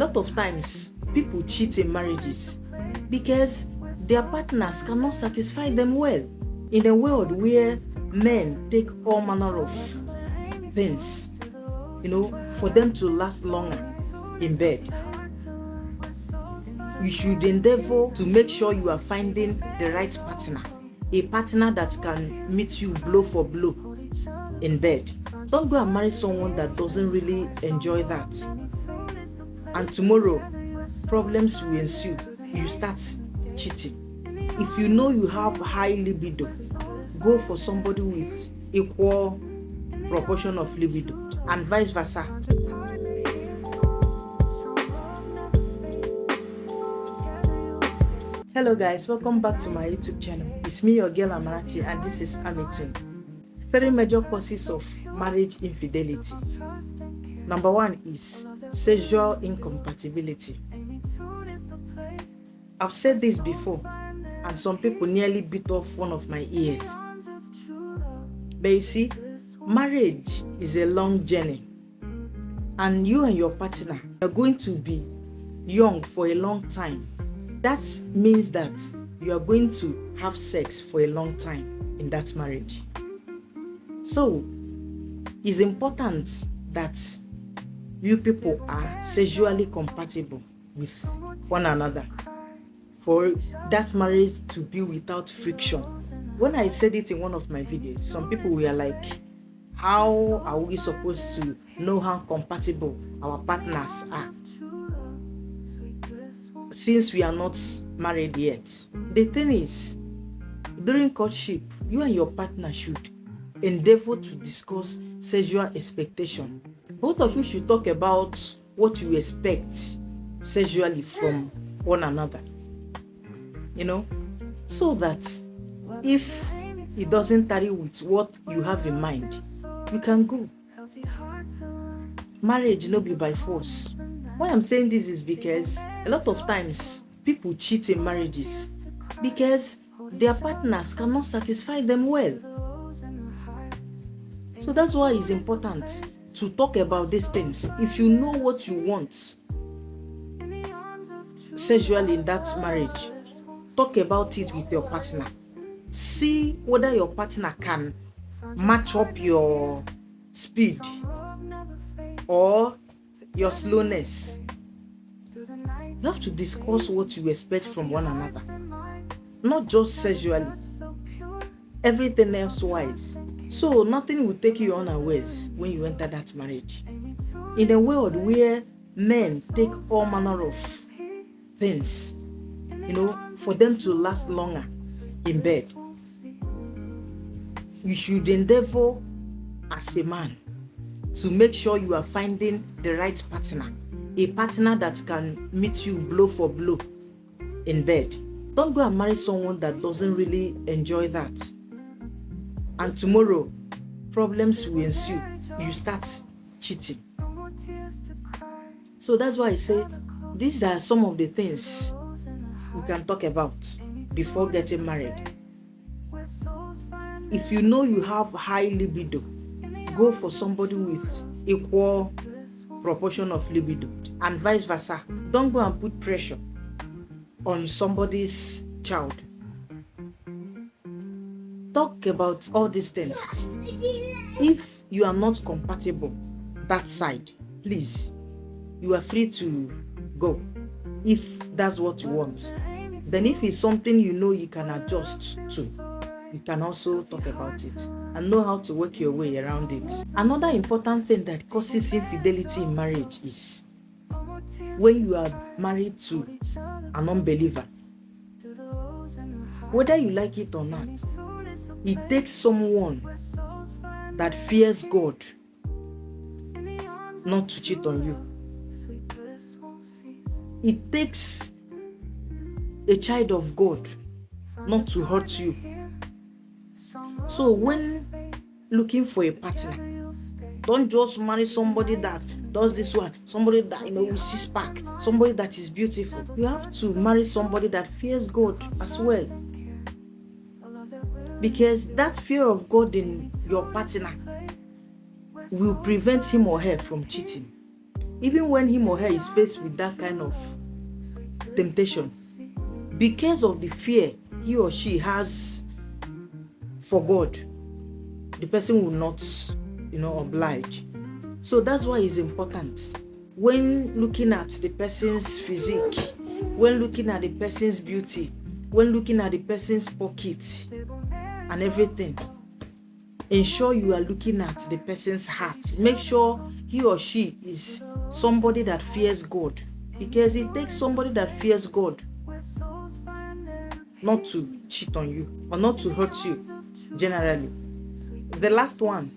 A lot of times, people cheat in marriages because their partners cannot satisfy them well. In a world where men take all manner of things, for them to last longer in bed, you should endeavor to make sure you are finding the right partner, a partner that can meet you blow for blow in bed. Don't go and marry someone that doesn't really enjoy that. And tomorrow, problems will ensue. You start cheating. If you know you have high libido, go for somebody with equal proportion of libido, and vice versa. Hello guys, welcome back to my YouTube channel. It's me, your girl Amarachi, and this is Amitun. 3 major causes of marriage infidelity. Number 1 is sexual incompatibility. I've said this before, and some people nearly bit off one of my ears. But you see, marriage is a long journey, and you and your partner are going to be young for a long time. That means that you are going to have sex for a long time in that marriage. So, it's important that you people are sexually compatible with one another for that marriage to be without friction. When I said it in one of my videos, some people were like, how are we supposed to know how compatible our partners are since we are not married yet? The thing is, during courtship, you and your partner should endeavor to discuss sexual expectation. Both of you should talk about what you expect sexually from one another, so that if it doesn't tally with what you have in mind, you can go. Marriage no be by force. Why I'm saying this is because a lot of times people cheat in marriages because their partners cannot satisfy them well. So that's why it's important to talk about these things. If you know what you want sexually in that marriage, talk about it with your partner. See whether your partner can match up your speed or your slowness. You have to discuss what you expect from one another, not just sexually, everything else wise. So nothing will take you unawares when you enter that marriage. In a world where men take all manner of things, for them to last longer in bed, you should endeavor as a man to make sure you are finding the right partner, a partner that can meet you blow for blow in bed. Don't go and marry someone that doesn't really enjoy that. And tomorrow, problems will ensue. You start cheating. So that's why I say these are some of the things we can talk about before getting married. If you know you have high libido, go for somebody with equal proportion of libido, and vice versa. Don't go and put pressure on somebody's child. Talk about all these things. If you are not compatible that side, please, you are free to go if that's what you want. Then if it's something you can adjust to, you can also talk about it and know how to work your way around it. Another important thing that causes infidelity in marriage is when you are married to an unbeliever. Whether you like it or not, it takes someone that fears God not to cheat on you. It takes a child of God not to hurt you. So when looking for a partner, don't just marry somebody that does this one, somebody that will six pack, somebody that is beautiful. You have to marry somebody that fears God as well, because that fear of God in your partner will prevent him or her from cheating. even when him or her is faced with that kind of temptation, because of the fear he or she has for God, the person will not, oblige. So that's why it's important when looking at the person's physique, when looking at the person's beauty, when looking at the person's pocket and everything, ensure you are looking at the person's heart. Make sure he or she is somebody that fears God, because it takes somebody that fears God not to cheat on you or not to hurt you generally. The last one,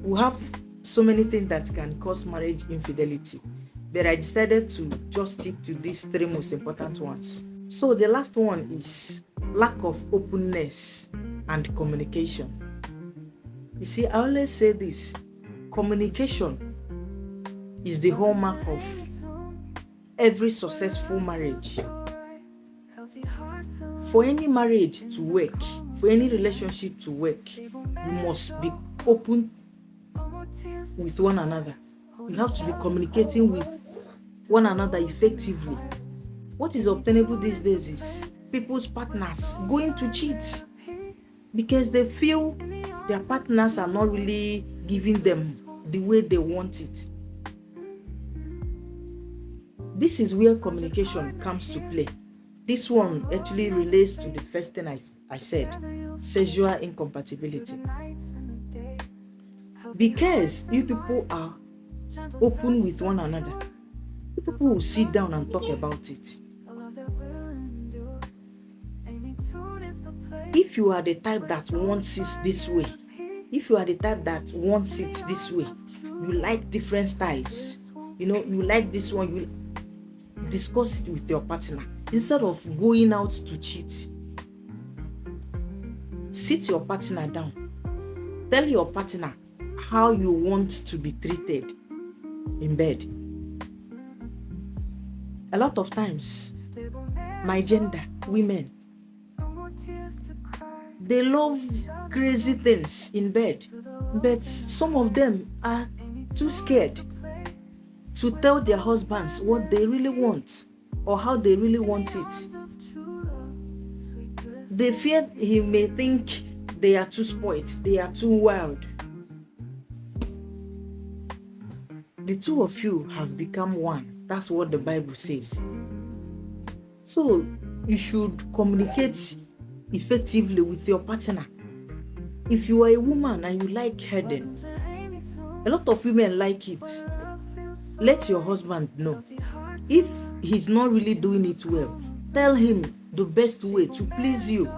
we have so many things that can cause marriage infidelity, but I decided to just stick to these three most important ones. So the last one is lack of openness and communication. You see, I always say this: communication is the hallmark of every successful marriage. For any marriage to work, for any relationship to work, you must be open with one another. You have to be communicating with one another effectively. What is obtainable these days is people's partners going to cheat because they feel their partners are not really giving them the way they want it. This is where communication comes to play. This one actually relates to the first thing I said, sexual incompatibility. Because you people are open with one another, you people will sit down and talk about it. If you are the type that wants it this way, if you are the type that wants it this way, you like different styles, you like this one, you discuss it with your partner instead of going out to cheat. Sit your partner down. Tell your partner how you want to be treated in bed. A lot of times, my gender, women, they love crazy things in bed, but some of them are too scared to tell their husbands what they really want or how they really want it. They fear he may think they are too spoiled, they are too wild. The two of you have become one. That's what the Bible says. So you should communicate effectively with your partner. If you are a woman and you like herding, a lot of women like it. Let your husband know. If he's not really doing it well, tell him the best way to please you.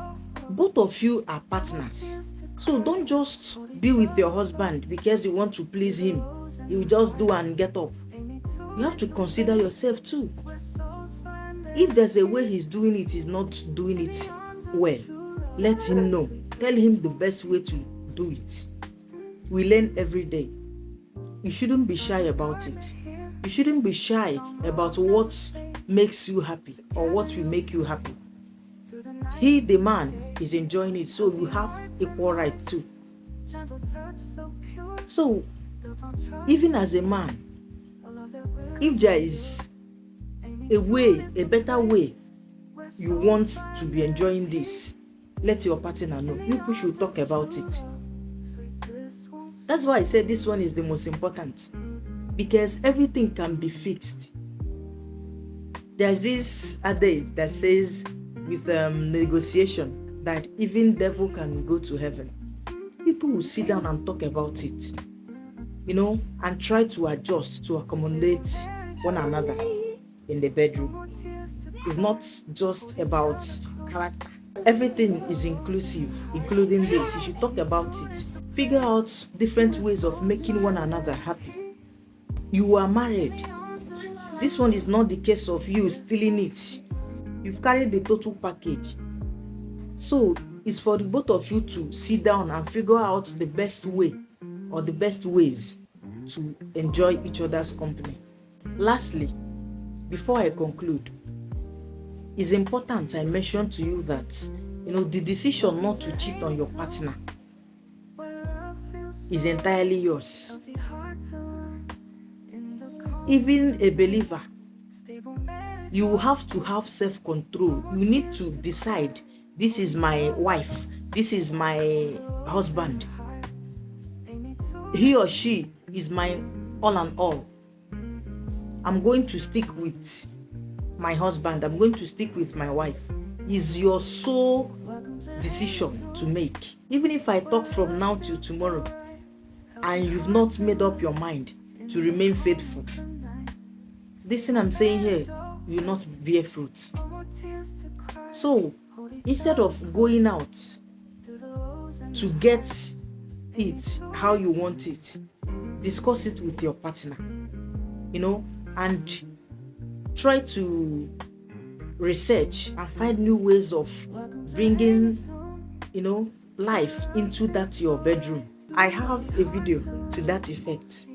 Both of you are partners. So don't just be with your husband because you want to please him. You just do and get up. You have to consider yourself too. If there's a way he's doing it, he's not doing it well, let him know. Tell him the best way to do it. We learn every day. You shouldn't be shy about it. You shouldn't be shy about what makes you happy or what will make you happy. He, the man, is enjoying it, so you have equal right too. So, even as a man, if there is a way, a better way you want to be enjoying this, let your partner know. You people should talk about it. That's why I said this one is the most important, because everything can be fixed. There's this adage that says with negotiation that even devil can go to heaven. People will sit down and talk about it, and try to adjust to accommodate one another in the bedroom. It's not just about character. Everything is inclusive, including this. You should talk about it. Figure out different ways of making one another happy. You are married. This one is not the case of you stealing it. You've carried the total package. So it's for the both of you to sit down and figure out the best way or the best ways to enjoy each other's company. Lastly, before I conclude, it's important I mention to you that the decision not to cheat on your partner is entirely yours. even a believer, you have to have self-control. You need to decide, this is my wife, this is my husband, he or she is my all and all. I'm going to stick with my husband, I'm going to stick with my wife. Is your sole decision to make. Even if I talk from now till tomorrow and you've not made up your mind to remain faithful, this thing I'm saying here will not bear fruit. So instead of going out to get it how you want it, discuss it with your partner, and try to research and find new ways of bringing, life into that your bedroom. I have a video to that effect.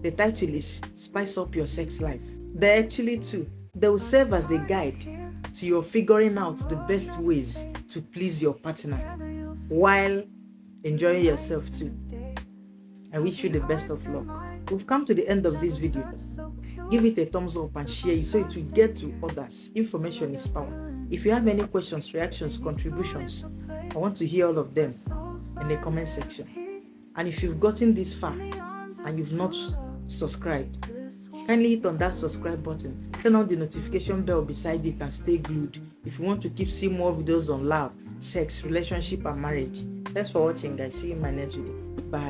The title is Spice Up Your Sex Life. They actually too, they will serve as a guide to your figuring out the best ways to please your partner while enjoying yourself too. I wish you the best of luck. We've come to the end of this video. Give it a thumbs up and share it so it will get to others. Information is power. If you have any questions, reactions, contributions, I want to hear all of them in the comment section. And if you've gotten this far and you've not subscribed, kindly hit on that subscribe button. Turn on the notification bell beside it and stay glued if you want to keep seeing more videos on love, sex, relationship, and marriage. Thanks for watching, guys. See you in my next video. Bye.